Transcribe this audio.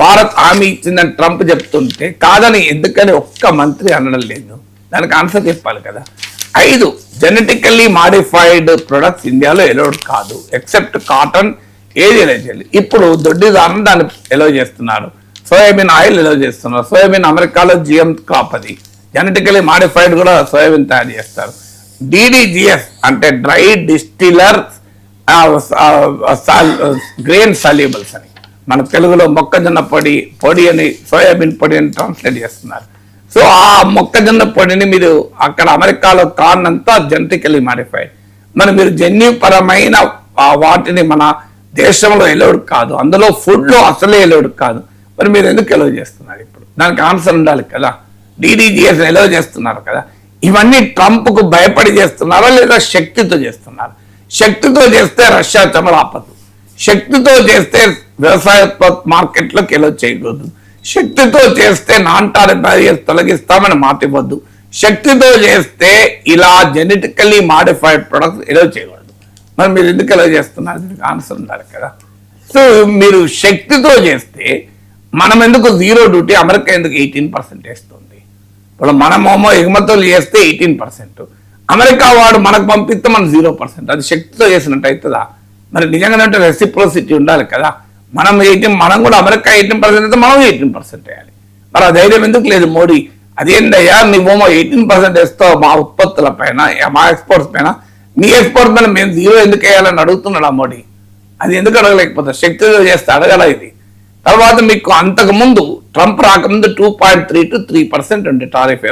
భారత్ హామీ ఇచ్చిందని ట్రంప్ చెప్తుంటే కాదని ఎందుకని ఒక్క మంత్రి అనడం లేదు. దానికి ఆన్సర్ చెప్పాలి కదా. 5 జెనెటికల్లీ మాడిఫైడ్ ప్రొడక్ట్స్ ఇండియాలో ఎలౌడ్ కాదు ఎక్సెప్ట్ కాటన్. ఏది ఎలో చేయాలి? ఇప్పుడు దొడ్డిదారం దాన్ని ఎలో చేస్తున్నారు. సోయాబీన్ ఆయిల్ ఎలో చేస్తున్నారు. సోయాబీన్ అమెరికాలో జిఎం క్రాప్, అది జెనెటికల్లీ మాడిఫైడ్ కూడా సోయాబీన్ తయారు చేస్తారు. DDGS అంటే డ్రై డిస్టిలర్ గ్రెయిన్ సాల్యుబుల్స్ అని మన తెలుగులో మొక్కజొన్న పొడి అని సోయాబీన్ పొడి అని ట్రాన్స్లేట్ చేస్తున్నారు. సో ఆ మొక్కజొన్న పొడిని మీరు అక్కడ అమెరికాలో కార్న్ అంతా జెనెటికల్లీ మాడిఫైడ్. మరి మీరు జన్యుపరమైన వాటిని మన దేశంలో ఎలౌడ్ కాదు, అందులో ఫుడ్లో అసలే ఎలౌడ్ కాదు. మరి మీరు ఎందుకు ఎలౌ చేస్తున్నారు? ఇప్పుడు దానికి ఆన్సర్ ఉండాలి కదా. DDGS ఎలౌ చేస్తున్నారు కదా. ఇవన్నీ ట్రంప్కు భయపడి చేస్తున్నారా లేదా శక్తితో చేస్తున్నారు? శక్తితో చేస్తే రష్యా చమల ఆపదు. శక్తితో చేస్తే వ్యవసాయ మార్కెట్లోకి ఎలో చేయకూడదు. శక్తితో చేస్తే నాన్ టారిఫ్ బ్యారియర్స్ తొలగిస్తామని మాట ఇవ్వద్దు. శక్తితో చేస్తే ఇలా జెనెటికల్లీ మాడిఫైడ్ ప్రొడక్ట్స్ ఎలో చేయకూడదు. మరి మీరు ఎందుకు ఎలో చేస్తున్నారు? దీనికి ఆన్సర్ ఉండాలి కదా. సో మీరు శక్తితో చేస్తే మనం ఎందుకు 0 డ్యూటీ, అమెరికా ఎందుకు 18% వేస్తుంది? ఇప్పుడు మనమేమో ఎగుమతులు చేస్తే 18%, అమెరికా వాడు మనకు పంపిస్తే మనం 0%. అది శక్తితో చేసినట్టు అవుతుందా? మరి నిజంగానే రెసిప్రోసిటీ ఉండాలి కదా. మనం కూడా అమెరికా 18% అయితే మనం 18% వేయాలి. మరి ఆ ధైర్యం ఎందుకు లేదు మోడీ? అదేంటయ్యా నువ్వేమో 18% వేస్తావు మా ఉత్పత్తుల పైన, మా ఎక్స్పోర్ట్స్ పైన, మీ ఎక్స్పోర్ట్స్ పైన మేము 0 ఎందుకు వేయాలని అడుగుతున్నాడు ఆ మోడీ. అది ఎందుకు అడగలేకపోతే? శక్తితో చేస్తే అడగల ఇది. తర్వాత మీకు అంతకుముందు ట్రంప్ రాకముందు 2.3 to 3% ఉండే టారిఫ్.